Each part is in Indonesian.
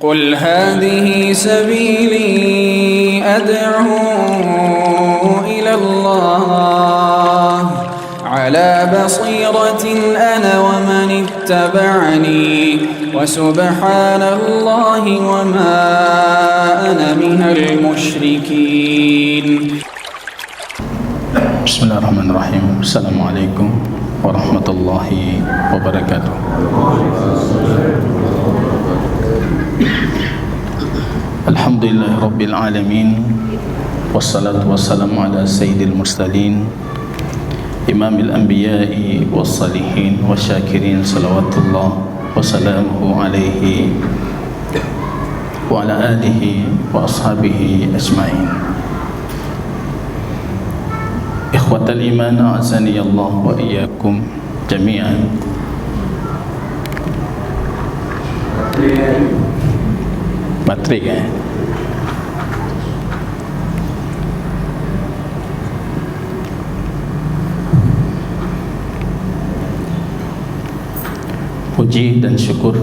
قل هذه سبيلي أدعو إلى الله على بصيرة أنا ومن اتبعني وسبحان الله وما أنا من المشركين. بسم الله الرحمن الرحيم. السلام عليكم ورحمة الله وبركاته. Alhamdulillah Rabbil Alamin, wassalatu wassalamu ala sayyidil mursalin imamil anbiya'i wassalihin wasyakirin, salawatullah wassalamuhu alaihi wa ala alihi wa ashabihi ajma'in. Ikhwatal iman, a'azani Allah wa iyyakum jami'an. Baterai kan? Puji dan syukur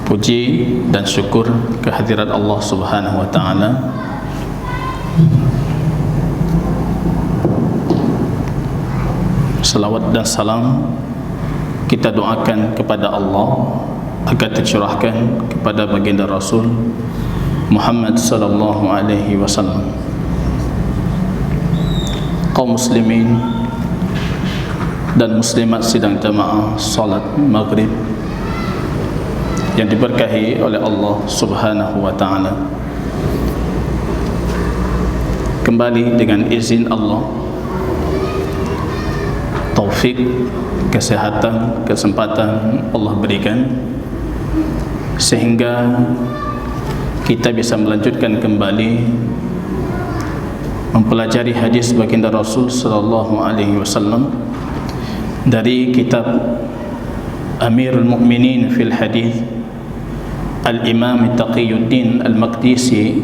Puji dan syukur kehadirat Allah Subhanahu wa ta'ala. Salawat dan salam kita doakan kepada Allah agar tercurahkan kepada baginda Rasul Muhammad sallallahu alaihi wasallam. Kaum muslimin dan muslimat sidang jamaah salat maghrib yang diberkahi oleh Allah Subhanahu wa ta'ala, kembali dengan izin Allah, taufik, kesehatan, kesempatan Allah berikan sehingga kita bisa melanjutkan kembali mempelajari hadis baginda Rasul sallallahu alaihi wasallam dari kitab Amirul Mukminin fil Hadis Al-Imam Taqiyuddin Al-Maqdisi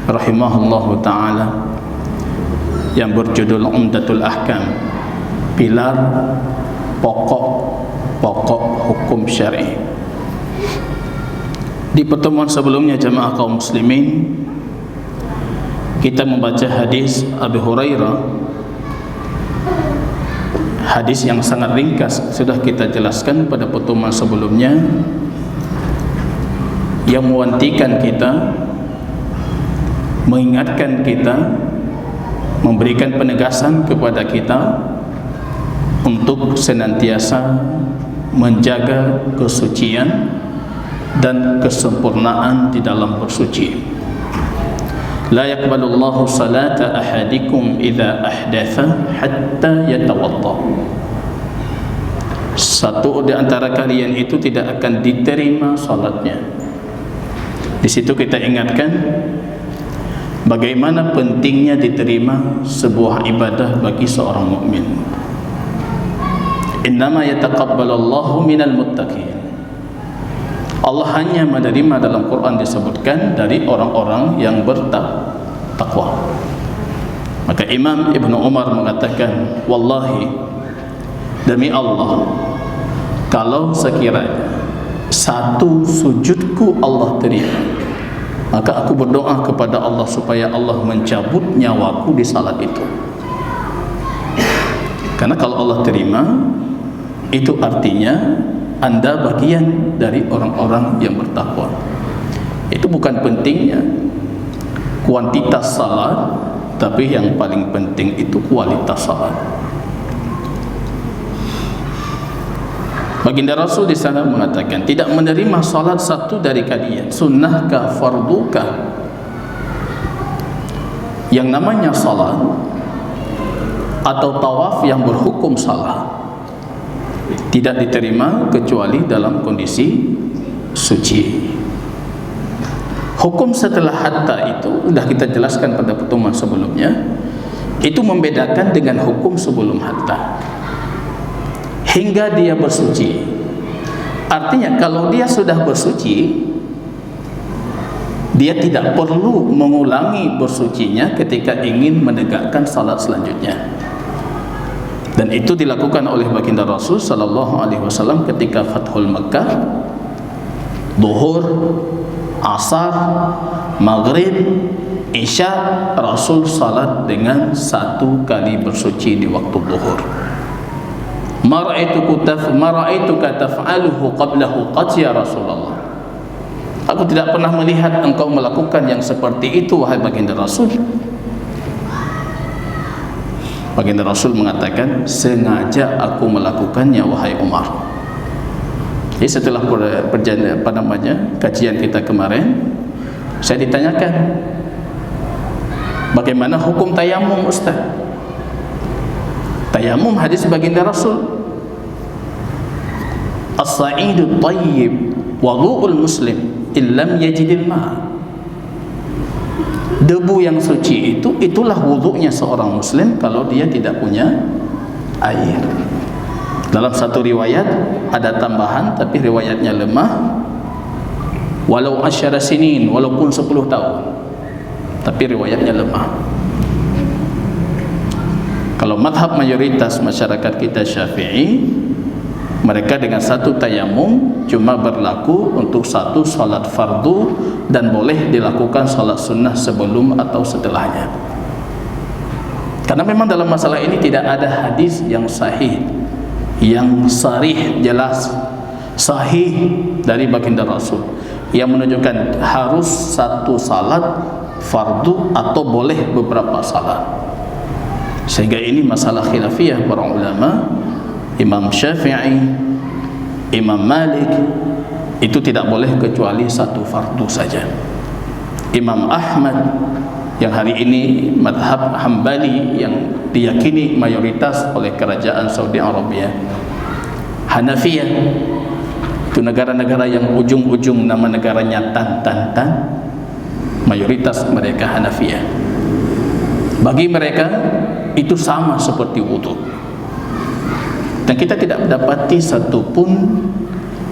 rahimahullahu ta'ala yang berjudul Umdatul Ahkam, pilar pokok hukum syar'i. Di pertemuan sebelumnya jemaah kaum muslimin, kita membaca hadis Abu Hurairah. Hadis yang sangat ringkas sudah kita jelaskan pada pertemuan sebelumnya, yang mewantikan kita, mengingatkan kita, memberikan penegasan kepada kita untuk senantiasa menjaga kesucian dan kesempurnaan di dalam bersuci. La yaqbalullahu salata ahadikum idza ahdatha hatta yatawadda. Satu di antara kalian itu tidak akan diterima salatnya. Di situ kita ingatkan bagaimana pentingnya diterima sebuah ibadah bagi seorang mukmin. Innama yataqabbalullahu minal muttaqin. Allah hanya menerima, dalam Quran disebutkan, dari orang-orang yang bertakwa. Maka Imam Ibnu Umar mengatakan, wallahi, demi Allah, kalau sekiranya satu sujudku Allah terima, maka aku berdoa kepada Allah supaya Allah mencabut nyawaku di salat itu. Karena kalau Allah terima, itu artinya Anda bagian dari orang-orang yang bertakwa. Itu bukan pentingnya kuantitas salat, tapi yang paling penting itu kualitas salat. Baginda Rasul di sana mengatakan, tidak menerima salat satu dari kalian, sunnahkah fardukah. Yang namanya salat atau tawaf yang berhukum salat tidak diterima kecuali dalam kondisi suci. Hukum setelah hatta itu sudah kita jelaskan pada pertemuan sebelumnya. Itu membedakan dengan hukum sebelum hatta. Hingga dia bersuci. Artinya kalau dia sudah bersuci, dia tidak perlu mengulangi bersucinya ketika ingin menegakkan salat selanjutnya. Dan itu dilakukan oleh baginda Rasul sallallahu alaihi wasallam ketika Fathul Makkah. Zuhur, Asar, Maghrib, Isya, Rasul salat dengan 1 kali bersuci di waktu zuhur. Ma ra'aituka taf'aluhu qablahu qad ya Rasulullah. Aku tidak pernah melihat engkau melakukan yang seperti itu wahai baginda Rasul. Baginda Rasul mengatakan, sengaja aku melakukannya wahai Umar. Jadi setelah kajian kita kemarin, saya ditanyakan, bagaimana hukum tayamum Ustaz? Tayamum hadis baginda Rasul, as-sa'idu tayyib wudu'ul muslim illam yajidil ma'. Debu yang suci itulah wudu'nya seorang muslim kalau dia tidak punya air. Dalam satu riwayat ada tambahan, tapi riwayatnya lemah, walau asyara sinin, walaupun 10 tahun, tapi riwayatnya lemah. Kalau madhab mayoritas masyarakat kita Syafi'i, mereka dengan 1 tayamum cuma berlaku untuk 1 salat fardu dan boleh dilakukan salat sunnah sebelum atau setelahnya. Karena memang dalam masalah ini tidak ada hadis yang sahih, yang sarih, jelas, sahih dari baginda Rasul yang menunjukkan harus 1 salat fardu atau boleh beberapa salat. Sehingga ini masalah khilafiyah para ulama. Imam Syafi'i, Imam Malik itu tidak boleh kecuali 1 fardu saja. Imam Ahmad yang hari ini madhab Hambali yang diyakini mayoritas oleh kerajaan Saudi Arabia. Hanafiyah itu negara-negara yang ujung-ujung nama negaranya Tan, mayoritas mereka Hanafiyah. Bagi mereka itu sama seperti wudu. Dan kita tidak mendapati satupun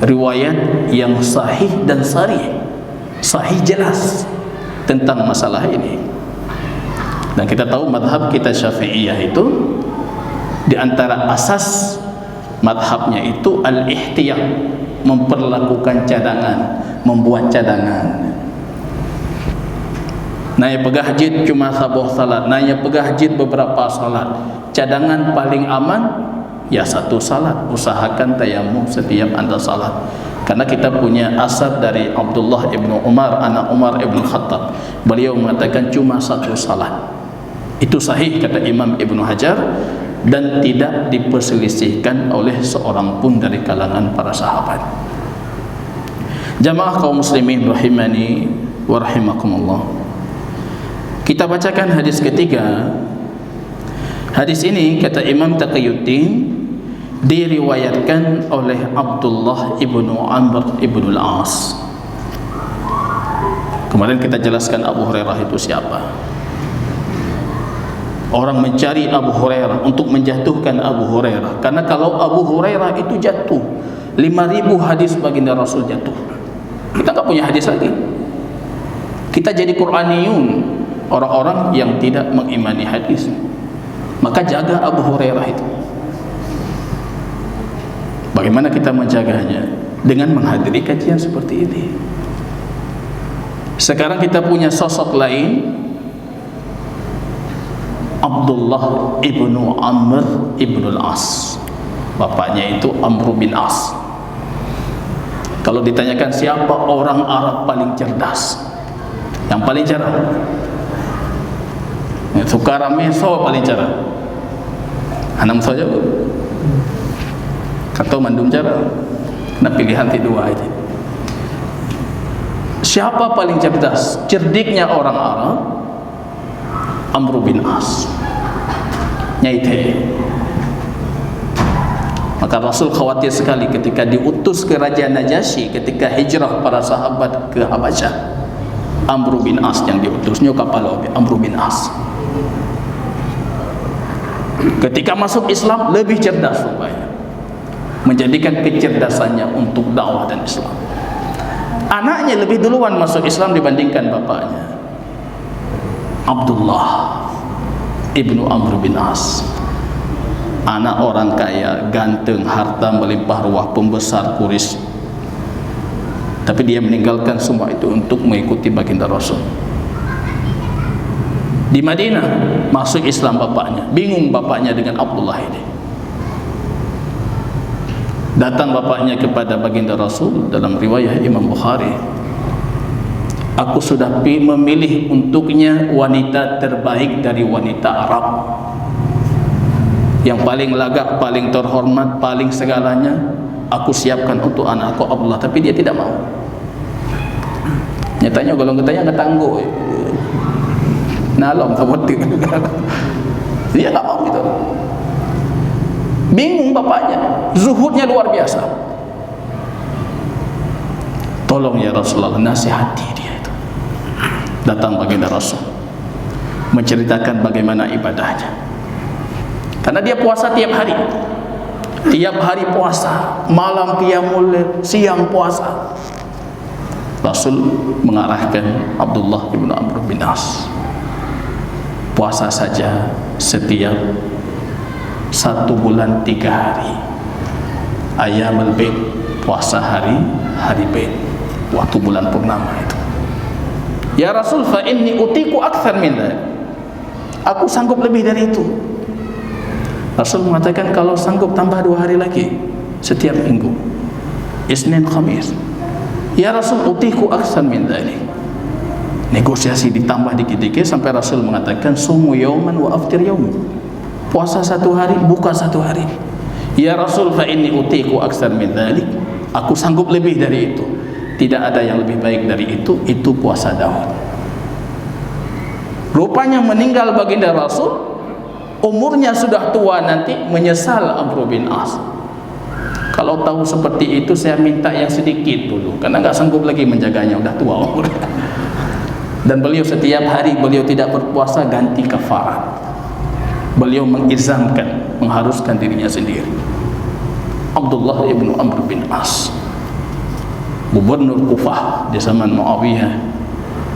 riwayat yang sahih dan sarih, sahih jelas tentang masalah ini. Dan kita tahu madhab kita Syafi'iyah itu di antara asas madhabnya itu al-ihtiyat, memperlakukan cadangan, membuat cadangan. Naya pegah jid cuma sabuh salat, naya pegah jid beberapa salat. Cadangan paling aman ya 1 salat. Usahakan tayamum setiap anda salat. Karena kita punya asar dari Abdullah ibnu Umar, anak Umar ibnu Khattab. Beliau mengatakan cuma 1 salat. Itu sahih kata Imam Ibnu Hajar dan tidak diperselisihkan oleh seorang pun dari kalangan para sahabat. Jamaah kaum muslimin rahimani wa rahimakumullah. Kita bacakan hadis ketiga. Hadis ini kata Imam Taqiyuddin diriwayatkan oleh Abdullah ibnu Amr ibnu al-As. Kemarin kita jelaskan Abu Hurairah itu siapa. Orang mencari Abu Hurairah untuk menjatuhkan Abu Hurairah. Karena kalau Abu Hurairah itu jatuh, 5.000 hadis baginda Rasul jatuh. Kita tak punya hadis lagi. Kita jadi Quraniyun, orang-orang yang tidak mengimani hadis. Maka jaga Abu Hurairah itu. Bagaimana kita menjaganya? Dengan menghadiri kajian seperti ini. Sekarang kita punya sosok lain, Abdullah ibnu Amr ibnu al-As. Bapaknya itu Amr bin As. Kalau ditanyakan siapa orang Arab paling cerdas, yang paling cerah, Sukarame paling cerah, Anam saja atau mandum cerah. Nah, pilihan dua aja. Siapa paling cerdas? Cerdiknya orang Arab, Amr bin As. Nyaite. Maka Rasul khawatir sekali ketika diutus ke Raja Najasyi ketika hijrah para sahabat ke Habasyah. Amr bin As yang diutusnya kapal Amr bin As. Ketika masuk Islam lebih cerdas supaya menjadikan kecerdasannya untuk dakwah dan Islam. Anaknya lebih duluan masuk Islam dibandingkan bapaknya. Abdullah ibnu Amr bin As, anak orang kaya, ganteng, harta melimpah ruah, pembesar Quraisy. Tapi dia meninggalkan semua itu untuk mengikuti baginda Rasul. Di Madinah masuk Islam bapaknya. Bingung bapaknya dengan Abdullah ini. Datang bapaknya kepada baginda Rasul dalam riwayat Imam Bukhari, aku sudah memilih untuknya wanita terbaik dari wanita Arab, yang paling lagak, paling terhormat, paling segalanya aku siapkan untuk anakku Abdullah. Tapi dia tidak mau. Nyatanya kalau katanya ketangguh nalom kabuti, dia tak mau gitu. Bingung bapaknya, zuhudnya luar biasa. Tolong ya Rasulullah, nasihati dia itu. Datang baginda Rasul menceritakan bagaimana ibadahnya, karena dia puasa tiap hari. Tiap hari puasa, malam qiyamul lail, siang puasa. Rasul mengarahkan Abdullah bin Amr bin As, puasa saja setiap 1 bulan 3 hari. Ayyamul Bid, puasa hari Bid, waktu bulan purnama itu. Ya Rasul, fa inni utiku akthar min dzalik, aku sanggup lebih dari itu. Rasul mengatakan kalau sanggup tambah 2 hari lagi setiap minggu, Isnin Khamis. Ya Rasul, utiku akthar min dzalik. Negosiasi ditambah dikit-dikit sampai Rasul mengatakan sumu yauman wa aftir yauman, puasa 1 hari, buka 1 hari. Ya Rasul, fa inni utiku aktsar min dzalik, aku sanggup lebih dari itu. Tidak ada yang lebih baik dari itu puasa Daud. Rupanya meninggal baginda Rasul, umurnya sudah tua nanti, menyesal Amr bin As. Kalau tahu seperti itu saya minta yang sedikit dulu, karena enggak sanggup lagi menjaganya, udah tua umurnya. Dan beliau setiap hari beliau tidak berpuasa, ganti kafarat. Beliau mengizamkan, mengharuskan dirinya sendiri. Abdullah ibnu Amr bin As, gubernur Kufah di zaman Muawiyah,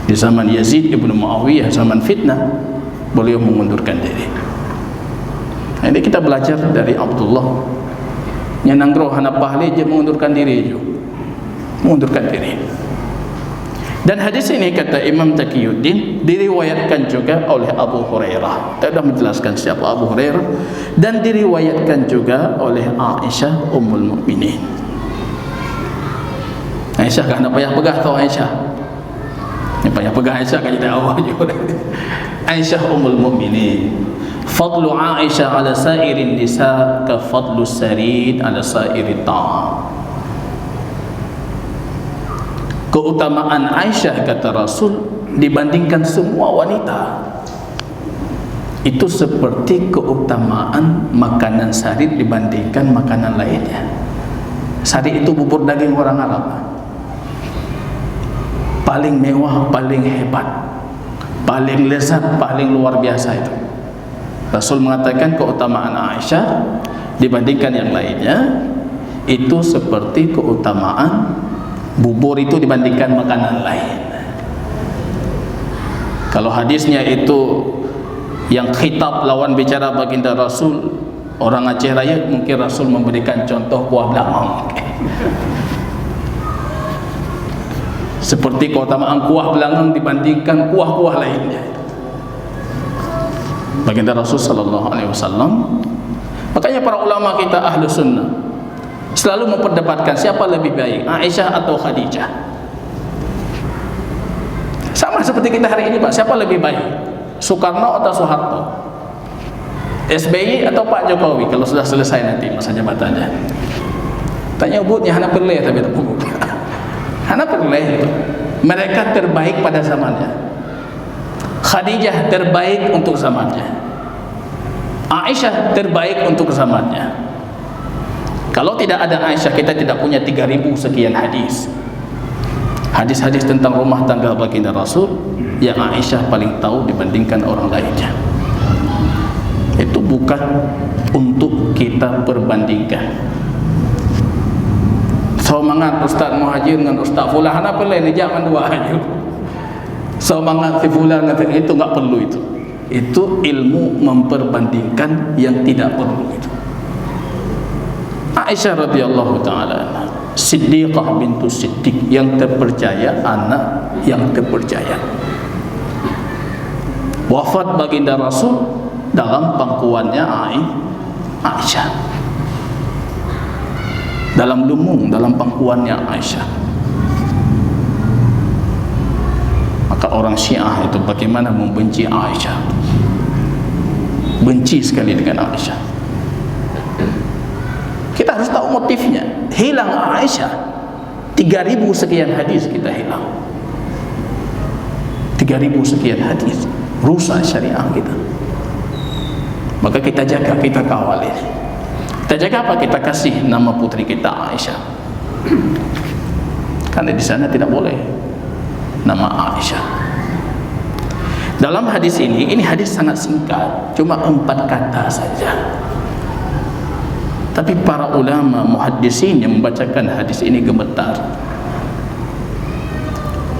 di zaman Yazid ibnu Muawiyah, zaman fitnah, beliau mengundurkan diri. Nah, ini kita belajar dari Abdullah. Nyanangro hana pahli dia mengundurkan diri, mengundurkan diri. Dan hadis ini kata Imam Taqiyuddin diriwayatkan juga oleh Abu Hurairah. Kita sudah menjelaskan siapa Abu Hurairah, dan diriwayatkan juga oleh Aisyah Ummul Mukminin. Aisyah kan apa yang pegah tahu Aisyah? Apa yang pegah Aisyah kan tidak awal juga. Aisyah Ummul Mukminin. Fadlu Aisyah ala sairin nisa ka fadlu sarid ala sairit ta'am. Keutamaan Aisyah kata Rasul dibandingkan semua wanita itu seperti keutamaan makanan sarit dibandingkan makanan lainnya. Sarit itu bubur daging orang Arab, paling mewah, paling hebat, paling lezat, paling luar biasa itu. Rasul mengatakan keutamaan Aisyah dibandingkan yang lainnya itu seperti keutamaan bubur itu dibandingkan makanan lain. Kalau hadisnya itu yang khitab lawan bicara baginda Rasul, orang Aceh Raya, mungkin Rasul memberikan contoh kuah belamang. Seperti keutamaan kuah belamang dibandingkan kuah-kuah lainnya. Baginda Rasul sallallahu alaihi wasallam. Makanya para ulama kita ahlu sunnah selalu memperdebatkan siapa lebih baik, Aisyah atau Khadijah. Sama seperti kita hari ini Pak, siapa lebih baik, Soekarno atau Soeharto, SBY atau Pak Jokowi kalau sudah selesai nanti masa jabatannya. Tanya ubudnya, hana perleh tapi tak ubud. Hana perleh, mereka terbaik pada zamannya. Khadijah terbaik untuk zamannya, Aisyah terbaik untuk zamannya. Kalau tidak ada Aisyah, kita tidak punya 3.000 sekian hadis. Hadis-hadis tentang rumah tangga baginda Rasul yang Aisyah paling tahu dibandingkan orang lainnya. Itu bukan untuk kita perbandingkan. Semangat Ustaz Muhajir dengan Ustaz Fulan apa lain zaman dua aja. Semangat si Fulan itu enggak perlu itu. Itu ilmu memperbandingkan yang tidak perlu itu. Aisyah radhiyallahu taala anha, Siddiqah bintu Siddiq, yang terpercaya, anak yang terpercaya. Wafat baginda Rasul dalam pangkuannya Aisyah. Dalam lumung, dalam pangkuannya Aisyah. Maka orang Syiah itu bagaimana membenci Aisyah, benci sekali dengan Aisyah. Kita harus tahu motifnya. Hilang Aisyah 3.000 sekian hadis kita hilang. 3.000 sekian hadis, rusak syariah kita. Maka kita jaga, kita kawal ini. Kita jaga apa? Kita kasih nama putri kita Aisyah. Karena di sana tidak boleh nama Aisyah. Dalam hadis ini hadis sangat singkat, cuma 4 kata saja. Tapi para ulama muhaddisin yang membacakan hadis ini gemetar.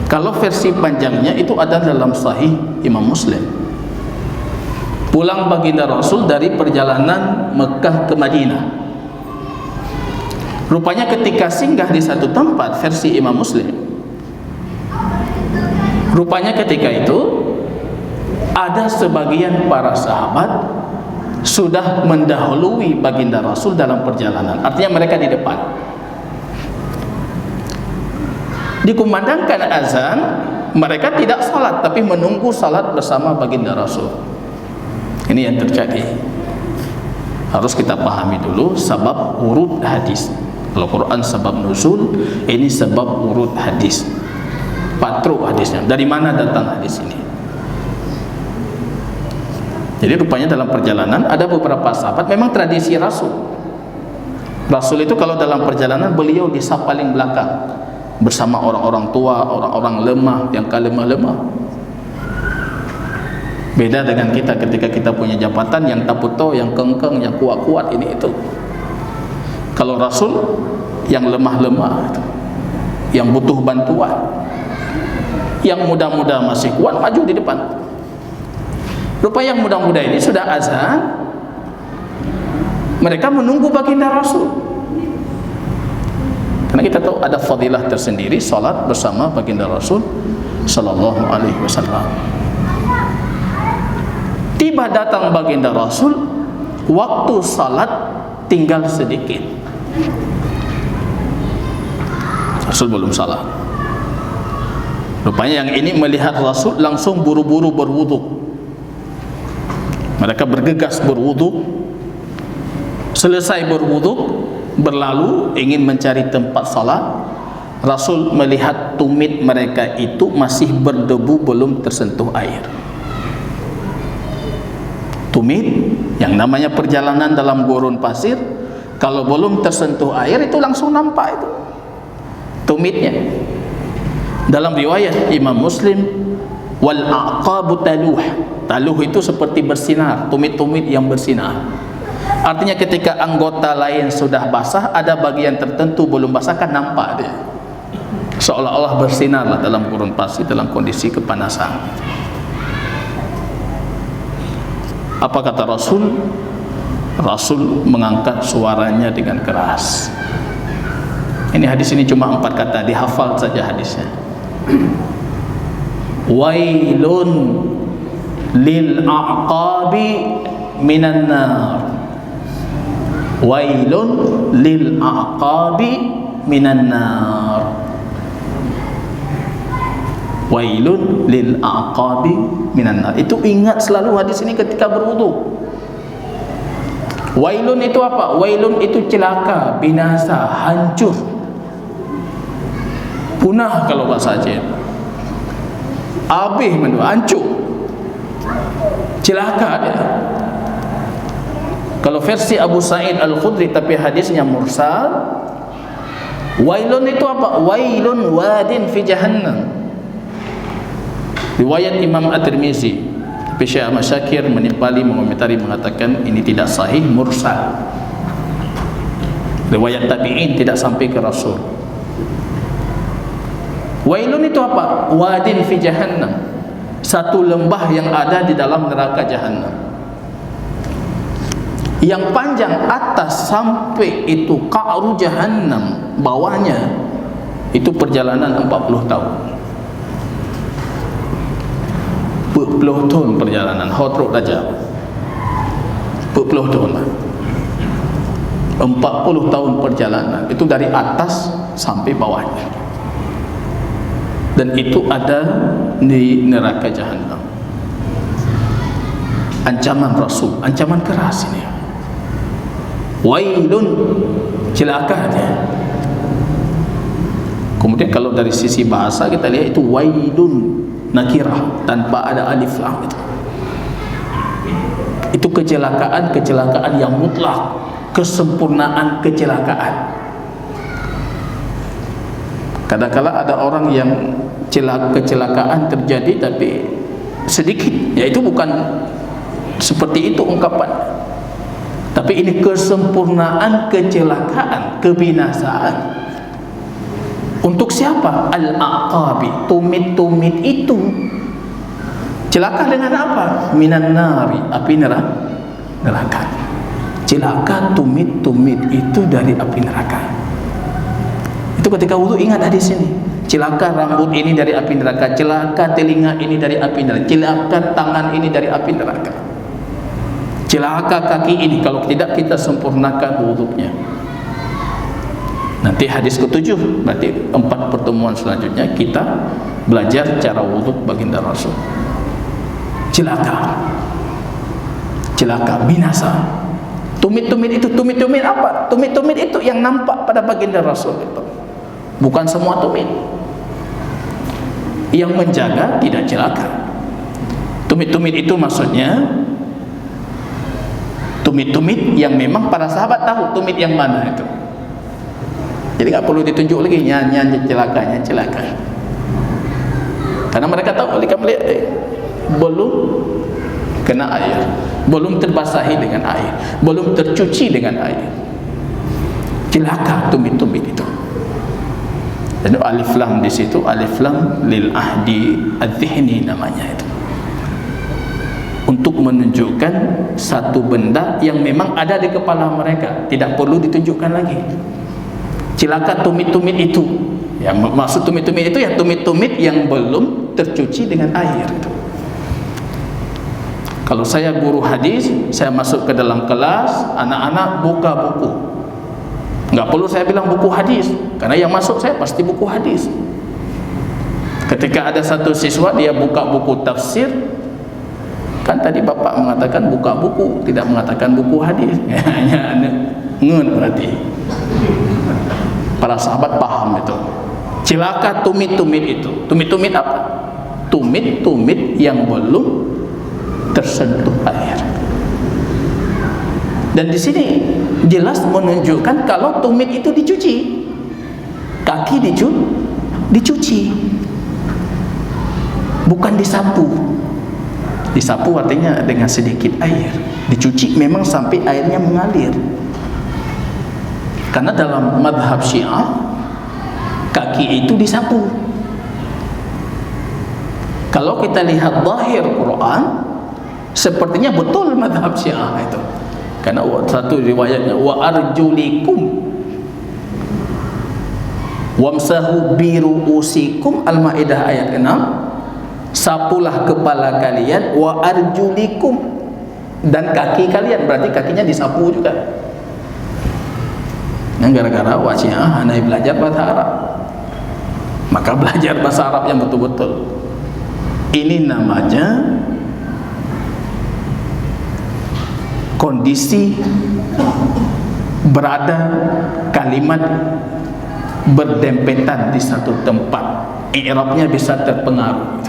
Kalau versi panjangnya itu ada dalam Sahih Imam Muslim. Pulang baginda Rasul dari perjalanan Mekah ke Madinah. Rupanya ketika singgah di satu tempat, versi Imam Muslim, rupanya ketika itu ada sebagian para sahabat sudah mendahului baginda Rasul dalam perjalanan. Artinya mereka di depan. Dikumandangkan azan, mereka tidak salat tapi menunggu salat bersama baginda Rasul. Ini yang terjadi. Harus kita pahami dulu sebab urut hadis. Kalau Quran sebab nuzul, ini sebab urut hadis. Patru hadisnya. Dari mana datang hadis ini? Jadi rupanya dalam perjalanan ada beberapa sahabat, memang tradisi Rasul. Rasul itu kalau dalam perjalanan beliau di saf paling belakang bersama orang-orang tua, orang-orang lemah yang kalemah-lemah. Beda dengan kita ketika kita punya jabatan yang taputo, yang kengkeng, yang kuat-kuat ini itu. Kalau Rasul yang lemah-lemah itu, yang butuh bantuan, yang muda-muda masih kuat maju di depan. Rupanya yang muda-muda ini sudah azan, mereka menunggu baginda Rasul. Karena kita tahu ada fadilah tersendiri salat bersama baginda Rasul sallallahu alaihi wasallam. Tiba datang baginda Rasul, waktu salat tinggal sedikit. Rasul belum salat. Rupanya yang ini melihat Rasul langsung buru-buru berwudu. Mereka bergegas berwudu. Selesai berwudu, berlalu ingin mencari tempat salat. Rasul melihat tumit mereka itu masih berdebu, belum tersentuh air. Tumit yang namanya perjalanan dalam gurun pasir, kalau belum tersentuh air itu langsung nampak itu tumitnya. Dalam riwayat Imam Muslim, wal aqabu taluh. Taluh itu seperti bersinar, tumit-tumit yang bersinar. Artinya ketika anggota lain sudah basah, ada bagian tertentu belum basah, kan nampak dia. Seolah-olah bersinarlah dalam gurun pasir dalam kondisi kepanasan. Apa kata Rasul? Rasul mengangkat suaranya dengan keras. Ini hadis ini cuma 4 kata, dihafal saja hadisnya. Wailun lil a'qabi minan nar. Wailun lil a'qabi minan nar. Wailun lil a'qabi minan nar. Itu ingat selalu hadis ini ketika berwudu. Wailun itu apa? Wailun itu celaka, binasa, hancur, punah kalau bahasa Aceh. Habis menua, hancur, celaka dia. Kalau versi Abu Sa'id Al-Khudri tapi hadisnya mursal, wailun itu apa? Wailun wadin fi jahannam. Riwayat Imam At-Tirmizi, tapi Syekh Ahmad Syakir menimpali mengomentari mengatakan ini tidak sahih, mursal. Riwayat tabi'in tidak sampai ke Rasul. Wailun itu apa? Wadin fi jahannam, satu lembah yang ada di dalam neraka jahannam, yang panjang atas sampai itu ka'ru jahannam, bawahnya itu perjalanan 40 tahun. 40 tahun perjalanan Hotruk Raja, 40 tahun, 40 tahun perjalanan itu dari atas sampai bawahnya, dan itu ada di neraka jahannam. Ancaman Rasul, ancaman keras ini. Wailun, celaka dia. Kemudian kalau dari sisi bahasa kita lihat itu wailun nakirah tanpa ada alif lam itu. Itu kecelakaan yang mutlak, kesempurnaan kecelakaan. Kadang-kala ada orang yang kecelakaan terjadi tapi sedikit, yaitu bukan seperti itu ungkapan, tapi ini kesempurnaan kecelakaan, kebinasaan. Untuk siapa? Al-aqabi, tumit-tumit itu celaka dengan apa? Minan nari, api neraka. Celaka tumit-tumit itu dari api neraka. Itu ketika wudu ingat hadis ini. Celaka rambut ini dari api neraka, celaka telinga ini dari api neraka, celaka tangan ini dari api neraka, celaka kaki ini kalau tidak kita sempurnakan wudunya. Nanti hadis ke-7, berarti 4 pertemuan selanjutnya kita belajar cara wudu baginda Rasul. Celaka, binasa. Tumit-tumit itu, tumit-tumit apa? Tumit-tumit itu yang nampak pada baginda Rasul itu. Bukan semua tumit. Yang menjaga tidak celaka. Tumit-tumit itu maksudnya tumit-tumit yang memang para sahabat tahu tumit yang mana itu. Jadi tak perlu ditunjuk lagi nyanyi celaka. Karena mereka tahu ketika melihat belum kena air, belum terbasahi dengan air, belum tercuci dengan air, celaka tumit-tumit itu. Dan alif lam di situ, alif lam lil ahdi adzihni namanya itu, untuk menunjukkan satu benda yang memang ada di kepala mereka, tidak perlu ditunjukkan lagi. Celaka tumit-tumit itu. Ya, maksud tumit-tumit itu ya tumit-tumit yang belum tercuci dengan air itu. Kalau saya guru hadis, saya masuk ke dalam kelas, anak-anak buka buku. Enggak perlu saya bilang buku hadis, karena yang masuk saya pasti buku hadis. Ketika ada satu siswa dia buka buku tafsir, kan tadi bapak mengatakan buka buku, tidak mengatakan buku hadis. Hanya ngun berarti. Para sahabat paham itu. Celaka tumit-tumit itu. Tumit-tumit apa? Tumit-tumit yang belum tersentuh air. Dan di sini jelas menunjukkan kalau tumit itu dicuci, kaki dicuci, bukan disapu. Disapu artinya dengan sedikit air. Dicuci memang sampai airnya mengalir. Karena dalam madhab Syiah kaki itu disapu. Kalau kita lihat zahir Quran, sepertinya betul madhab Syiah itu. Karena satu riwayatnya wa arjulikum wamsahu biruusikum, Al-Maidah ayat 6, sapulah kepala kalian, wa arjulikum, dan kaki kalian, berarti kakinya disapu juga. Yang gara-gara wasi'ah anai belajar bahasa Arab, maka belajar bahasa Arab yang betul-betul. Ini namanya kondisi berada kalimat berdempetan di satu tempat, i'rabnya bisa terpengaruh.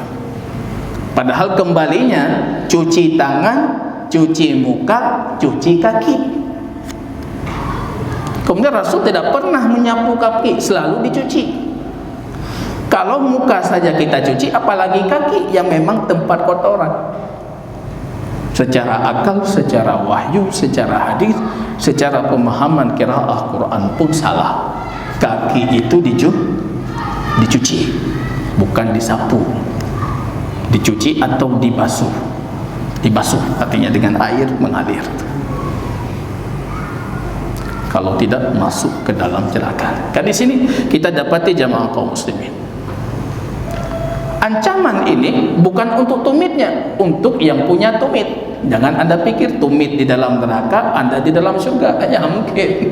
Padahal kembalinya cuci tangan, cuci muka, cuci kaki. Kemudian Rasul tidak pernah menyapu kaki, selalu dicuci. Kalau muka saja kita cuci, apalagi kaki yang memang tempat kotoran. Secara akal, secara wahyu, secara hadis, secara pemahaman qiraah Quran pun salah. Kaki itu dicuci. bukan disapu, dicuci atau dibasuh. Dibasuh artinya dengan air mengalir. Kalau tidak, masuk ke dalam celaka. Kan di sini kita dapati jamaah kaum muslimin, ancaman ini bukan untuk tumitnya, untuk yang punya tumit. Jangan Anda pikir tumit di dalam neraka, Anda di dalam surga. Ya mungkin.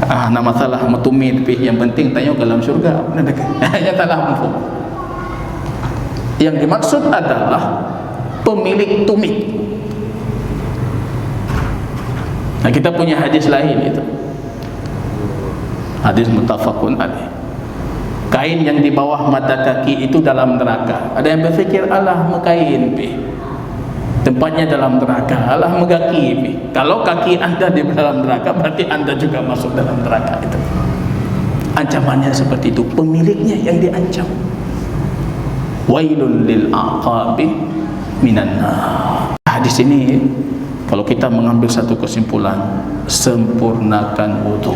Nama salah tumit, yang penting tanya ke dalam surga. Hanya salah mufhum. Yang dimaksud adalah pemilik tumit. Nah, kita punya hadis lain itu. Hadis muttafaqun alaih. Kain yang di bawah mata kaki itu dalam neraka. Ada yang berfikir Allah mekain pi. Tempatnya dalam neraka. Allah megaki pi. Kalau kaki Anda di dalam neraka, berarti Anda juga masuk dalam neraka itu. Ancamannya seperti itu, pemiliknya yang diancam. Wailun lil aqabi minan nar. Hadis ini kalau kita mengambil satu kesimpulan, sempurnakan wudu.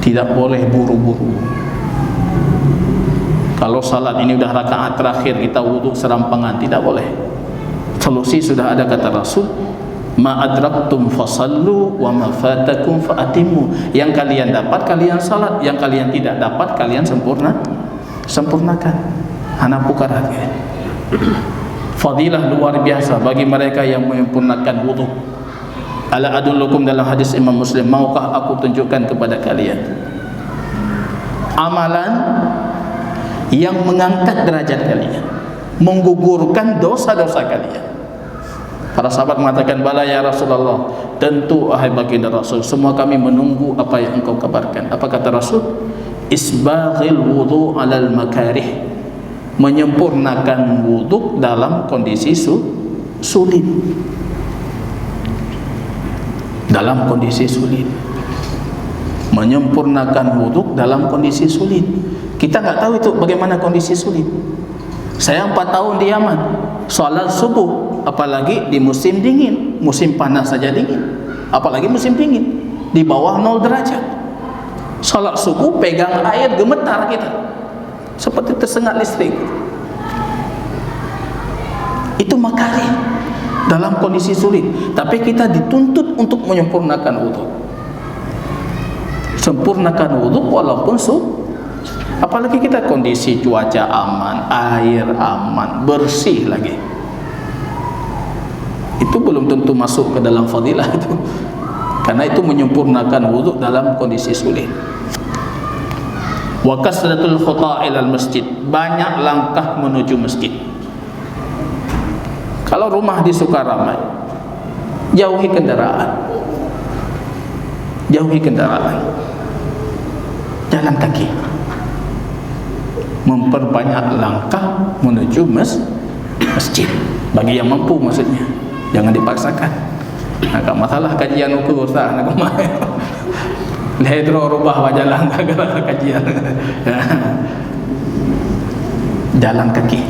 Tidak boleh buru-buru. Kalau salat ini udah rakaat terakhir kita wudu serampangan, tidak boleh. Solusi sudah ada, kata Rasul, ma adraktum fasallu wa ma fatakum fa'atimu. Yang kalian dapat kalian salat, yang kalian tidak dapat kalian sempurnakan. Anak pukar hati. Fadilah luar biasa bagi mereka yang menyempurnakan wudu. Ala adullukum, dalam hadis Imam Muslim, maukah aku tunjukkan kepada kalian amalan yang mengangkat derajat kalian, menggugurkan dosa-dosa kalian. Para sahabat mengatakan, bala ya Rasulullah, tentu wahai baginda Rasul, semua kami menunggu apa yang engkau kabarkan. Apa kata Rasul? Isbaghil wudu alal makarih, menyempurnakan wudu dalam kondisi sulit. Dalam kondisi sulit, menyempurnakan wudu dalam kondisi sulit. Kita nggak tahu itu bagaimana kondisi sulit. Saya 4 tahun di Yaman, sholat subuh, apalagi di musim dingin, musim panas saja dingin, apalagi musim dingin, di bawah 0 derajat. Sholat subuh pegang air gemetar kita, seperti tersengat listrik. Itu makarih dalam kondisi sulit, tapi kita dituntut untuk menyempurnakan wudu. Sempurnakan wudu walaupun apalagi kita kondisi cuaca aman, air aman, bersih lagi. Itu belum tentu masuk ke dalam fadilah itu. Karena itu menyempurnakan wudu dalam kondisi sulit. Wa kasratul khuta' ilal masjid, banyak langkah menuju masjid. Kalau rumah di Sukaramai, jauhi kendaraan. Jauhi kendaraan. Jalan kaki. Memperbanyak langkah menuju masjid. Bagi yang mampu maksudnya. Jangan dipaksakan. Agak masalah kajian ukur Ustaz, nak kemai. Lehedro rubah wajalan gara-gara kajian. Jalan kaki.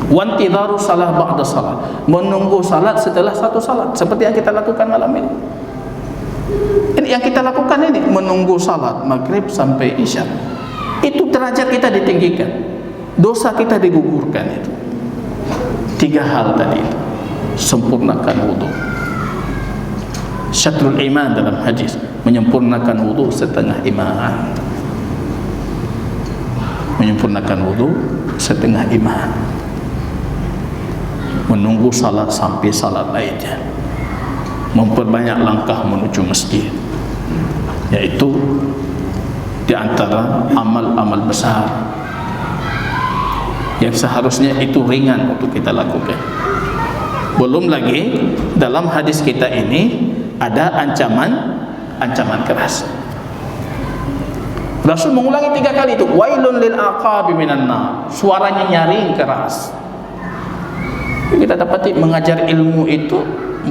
Wantidharu salah ba'da salat, menunggu salat setelah satu salat, seperti yang kita lakukan malam ini. Ini yang kita lakukan ini, menunggu salat maghrib sampai isya. Itu derajat kita ditinggikan, dosa kita digugurkan. Itu 3 hal tadi itu. Sempurnakan wudu. Syatrul iman dalam hadis, menyempurnakan wudu setengah iman. Menyempurnakan wudu setengah iman. Menunggu salat sampai salat lainnya. Memperbanyak langkah menuju masjid, yaitu di antara amal-amal besar yang seharusnya itu ringan untuk kita lakukan. Belum lagi dalam hadis kita ini ada ancaman keras. Rasul mengulangi 3 kali itu, wailun lil aqabi minan nar. Suaranya nyaring keras. Kita dapati mengajar ilmu itu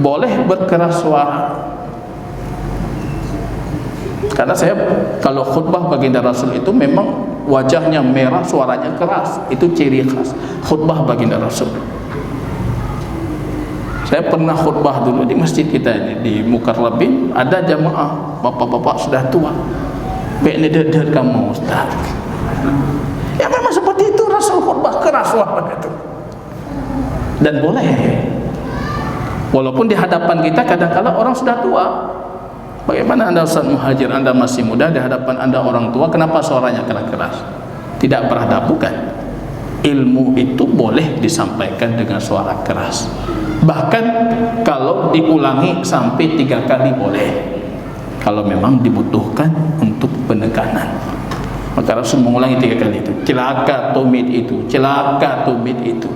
boleh berkeras suara. Karena saya kalau khutbah baginda Rasul itu memang wajahnya merah, suaranya keras. Itu ciri khas khutbah baginda Rasul. Saya pernah khutbah dulu di masjid kita ini di Mukarrabin, ada jamaah bapak-bapak sudah tua. Baik ni dek kamu Ustaz. Ya memang seperti itu Rasul khutbah keras begitu. Dan boleh, walaupun di hadapan kita kadang-kala orang sudah tua. Bagaimana Anda Ustaz Muhajir, Anda masih muda, di hadapan Anda orang tua, kenapa suaranya keras? Tidak beradab, bukan. Ilmu itu boleh disampaikan dengan suara keras. Bahkan kalau diulangi sampai 3 kali boleh, kalau memang dibutuhkan untuk penekanan. Maka Rasul mengulangi 3 kali itu. Celaka tumit itu, celaka tumit itu,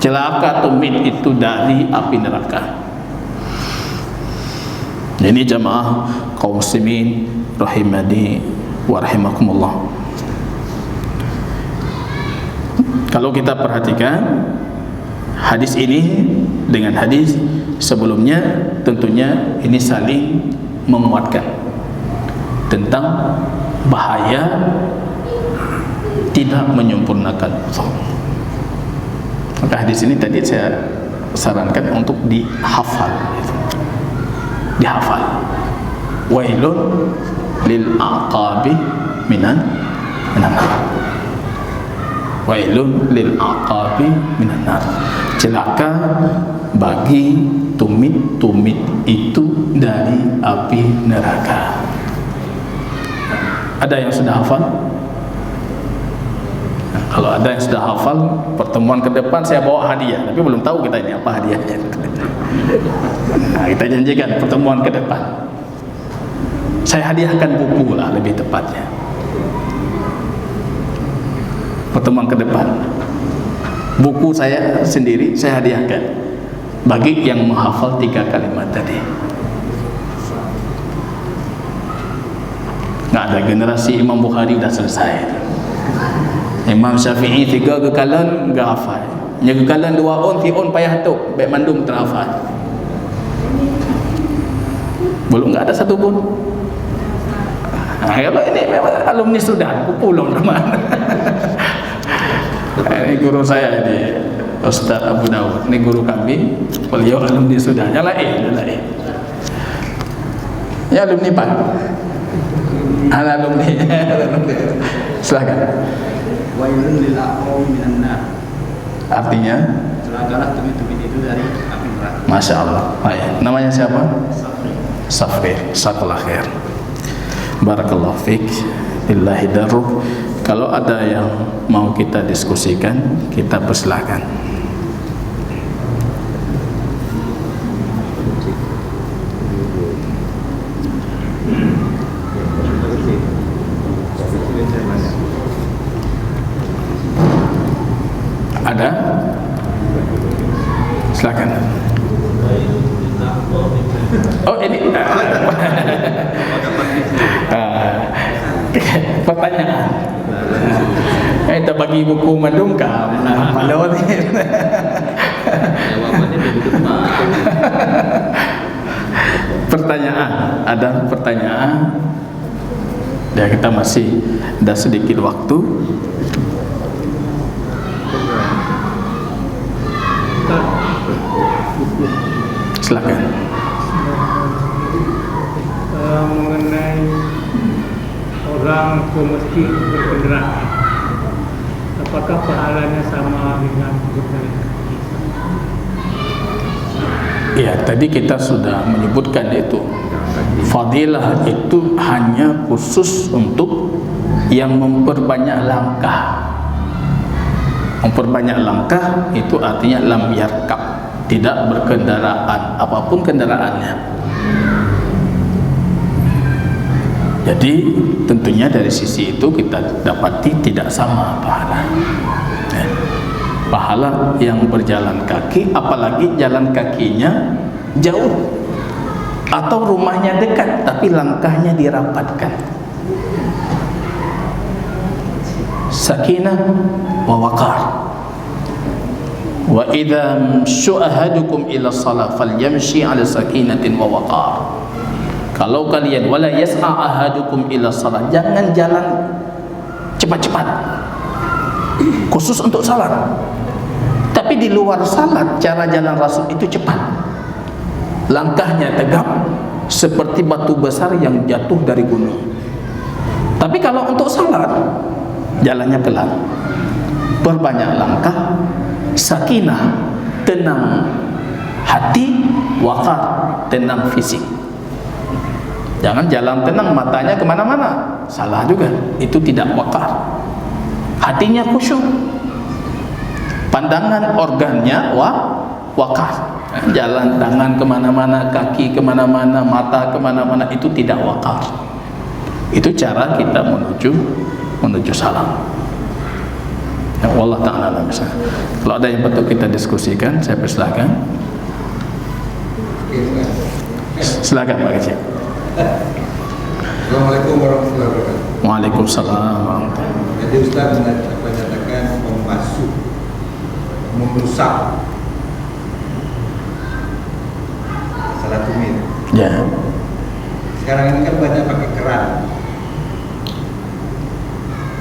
celaka tumit itu dari api neraka. Ini jamaah kaum muslimin rahimani wa rahimakumullah. Kalau kita perhatikan hadis ini dengan hadis sebelumnya, tentunya ini saling menguatkan tentang bahaya tidak menyempurnakan wudu. Maka hadis ini tadi saya sarankan untuk dihafal, dihafal. Wailun lil aqabi minan nar. Wailun lil aqabi minan nar. Celaka bagi tumit-tumit itu dari api neraka. Ada yang sudah hafal? Nah, kalau ada yang sudah hafal, pertemuan ke depan saya bawa hadiah, tapi belum tahu kita ini apa hadiahnya. Nah, kita janjikan pertemuan ke depan saya hadiahkan buku lah, lebih tepatnya. Pertemuan ke depan buku saya sendiri saya hadiahkan bagi yang menghafal 3 kalimat tadi. Nggak ada generasi Imam Bukhari dah selesai. Imam Syafi'i 3 kekalan nggak hafal. Yang kekalan 2 on, 3 on payah tu, baik mandum terhafal. Belum, nggak ada satu pun. Nah, kalau ini memang alumni Sudan, pulang teman. Ini guru saya ini Ustaz Abu Dawud. Ini guru kami, beliau alumni Sudan. Yang lain. Ya alumni Pak. Alumni. Silakan. Wailun lil aqabi minan nar. Artinya Celakalah tumit-tumit itu dari api neraka. Masya Allah. Baik. Namanya siapa? Safir. Sakulah khair. Barakallahu fiik. Billahi darruh. Kalau ada yang mau kita diskusikan, kita persilakan. Ada? Silakan. Oh ini pertanyaan. Kita bagi buku madungkam. Kalau ni pertanyaan, ada pertanyaan. Ya, kita masih ada sedikit waktu. Silakan. Mengenai orang ke masjid berkendaraan, apakah pahalanya sama dengan berjalan kaki? Ya, tadi kita sudah menyebutkan itu. Fadilah itu hanya khusus untuk yang memperbanyak langkah. Memperbanyak langkah itu artinya lam yarkab, tidak berkendaraan, apapun kendaraannya. Jadi tentunya dari sisi itu kita dapati tidak sama pahala. Pahala yang berjalan kaki, apalagi jalan kakinya jauh atau rumahnya dekat tapi langkahnya dirapatkan. Sakinah wa waqar. Wa idza syu'ahadukum ila shalah falyamshi 'ala sakinatin wa waqar. Kalau kalian wala yas'a ahadukum ila shalah, jangan jalan cepat-cepat khusus untuk salat. Tapi di luar salat cara jalan Rasul itu cepat. Langkahnya tegap seperti batu besar yang jatuh dari gunung. Tapi kalau untuk salat jalannya pelan, perbanyak langkah, sakinah, tenang hati, waqar, tenang fisik. Jangan jalan tenang, matanya kemana-mana, salah juga, itu tidak waqar. Hatinya khusyuk, pandangan organnya waqar. Jalan tangan kemana-mana, kaki kemana-mana, mata kemana-mana, itu tidak waqar. Itu cara kita menuju salam. Ya Allah Ta'ala misalnya. Kalau ada yang betul kita diskusikan, saya persilakan. Silakan Pak Kecil. Assalamualaikum warahmatullahi wabarakatuh. Waalaikumsalam warahmatullahi wabarakatuh. Jadi Ustaz menyatakan merusak salah tumit. Ya. Sekarang ini kan banyak pakai keran.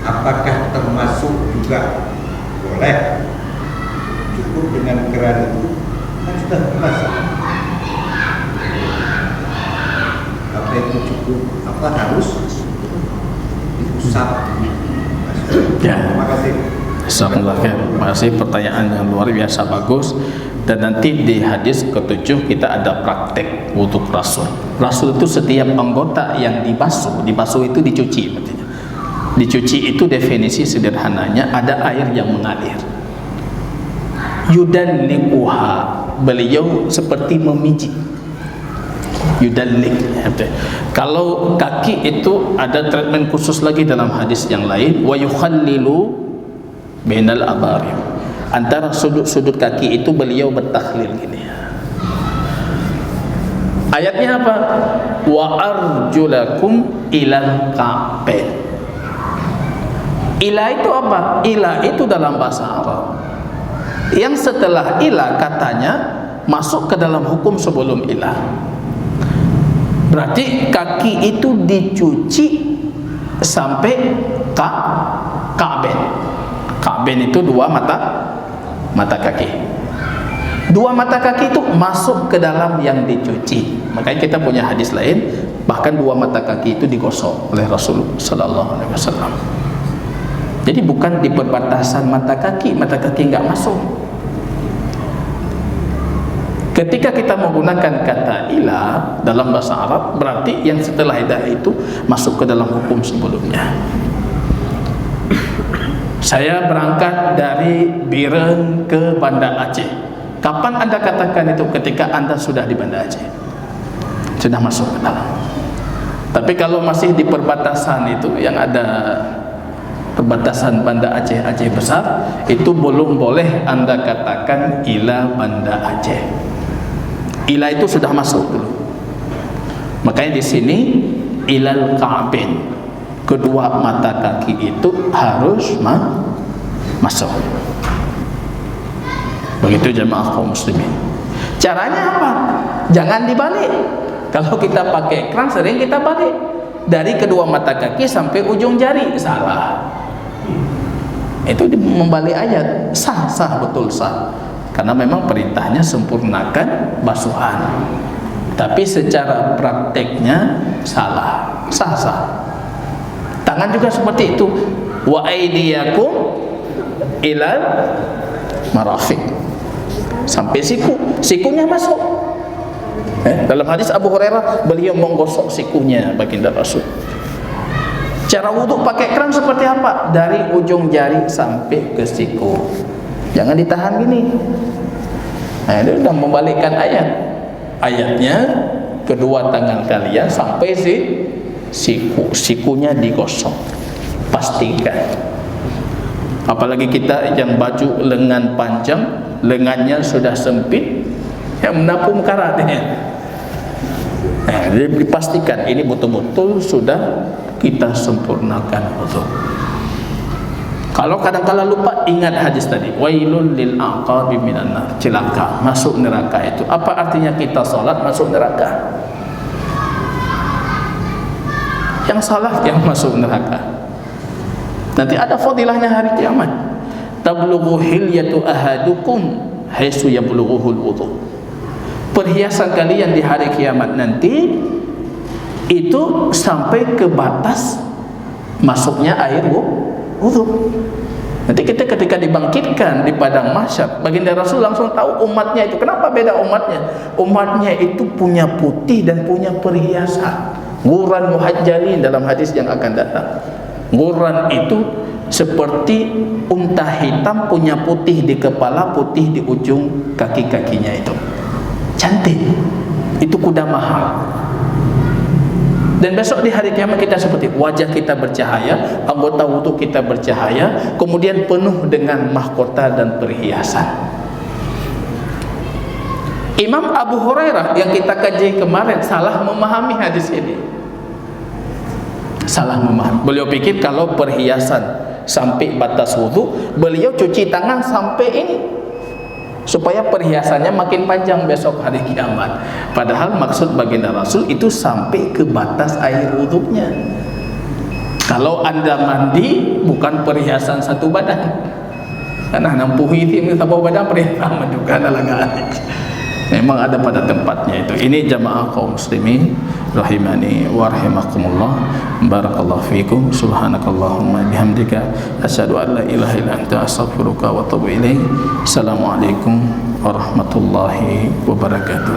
Apakah termasuk juga boleh cukup dengan keran itu kan sudah terasa? Apa itu cukup? Apa harus diusap? Ya. Terima kasih. Terima kasih, pertanyaan yang luar biasa bagus. Dan nanti di hadis ke-7 kita ada praktek wudhu Rasul. Rasul itu setiap anggota yang dibasuh itu dicuci artinya. Dicuci itu definisi sederhananya ada air yang mengalir. Yudalliquha, beliau seperti memijit. Yudallik. Kalau kaki itu ada treatment khusus lagi dalam hadis yang lain, wa yukhallilu bainal abarim. Antara sudut-sudut kaki itu beliau bertakhlil gini. Ayatnya apa? Wa arjulakum ilal ka'bain. Ila itu apa? Ila itu dalam bahasa Arab. Yang setelah ila katanya masuk ke dalam hukum sebelum ila. Berarti kaki itu dicuci sampai ka'bain. Ka'bain itu dua mata kaki. Dua mata kaki itu masuk ke dalam yang dicuci. Makanya kita punya hadis lain, bahkan dua mata kaki itu digosok oleh Rasul sallallahu alaihi wasallam. Jadi bukan di perbatasan mata kaki enggak masuk. Ketika kita menggunakan kata ila dalam bahasa Arab, berarti yang setelah itu masuk ke dalam hukum sebelumnya. Saya berangkat dari Biren ke Banda Aceh. Kapan Anda katakan itu? Ketika Anda sudah di Banda Aceh, sudah masuk ke dalam. Tapi kalau masih di perbatasan itu, yang ada perbatasan Banda Aceh, Aceh besar, itu belum boleh Anda katakan ila Banda Aceh. Ila itu sudah masuk dulu. Makanya di sini ilal ka'bain, kedua mata kaki itu harus masuk. Begitu jemaah kaum muslimin. Caranya apa? Jangan dibalik. Kalau kita pakai keran sering kita balik dari kedua mata kaki sampai ujung jari, salah. Itu membalik ayat. Sah betul sah. Karena memang perintahnya sempurnakan basuhan. Tapi secara prakteknya salah. Sah. Tangan juga seperti itu. Wa aydiyakum ilal marafiq. Sampai sikunya masuk. Dalam hadis Abu Hurairah, beliau menggosok sikunya baginda Rasul. Cara wudhu pakai keran seperti apa? Dari ujung jari sampai ke siku. Jangan ditahan gini. Nah, dia sudah membalikkan ayat. Ayatnya kedua tangan kalian sampai sikunya digosok. Pastikan. Apalagi kita yang baju lengan panjang, lengannya sudah sempit, yang menapung karatnya. Nah, jadi dipastikan ini betul-betul sudah kita sempurnakan wudu. Kalau kadang-kala lupa, ingat hadis tadi, wailul lil aqabi minan nar, celaka, masuk neraka itu. Apa artinya kita salat masuk neraka? Yang salah yang masuk neraka. Nanti ada fadilahnya hari kiamat. Tablughu hilyatu ahadukum haitsu yablughuhul wudu. Perhiasan kalian di hari kiamat nanti itu sampai ke batas masuknya air wudu. Nanti kita ketika dibangkitkan di padang mahsyar, baginda Rasul langsung tahu umatnya itu. Kenapa beda umatnya? Umatnya itu punya putih dan punya perhiasan. Ghuran muhajjalin dalam hadis yang akan datang. Ghuran itu seperti unta hitam, punya putih di kepala, putih di ujung kaki-kakinya itu. Cantik. Itu kuda mahal. Dan besok di hari kiamat kita seperti wajah kita bercahaya, anggota wudu kita bercahaya, kemudian penuh dengan mahkota dan perhiasan. Imam Abu Hurairah yang kita kaji kemarin salah memahami hadis ini. Salah memahami. Beliau pikir kalau perhiasan sampai batas wudu, beliau cuci tangan sampai ini supaya perhiasannya makin panjang besok hari kiamat. Padahal maksud baginda Rasul itu sampai ke batas air wudhunya. Kalau anda mandi bukan perhiasan satu badan, karena nampuhi itu satu badan perhiasan juga adalah memang ada pada tempatnya itu. Ini jamaah kaum muslimin rahimani wa rahimakumullah. Barakallahu fikum. Subhanakallahumma bihamdika asyhadu an la ilaha illa anta astaghfiruka wa atubu ilaik. Assalamualaikum warahmatullahi wabarakatuh.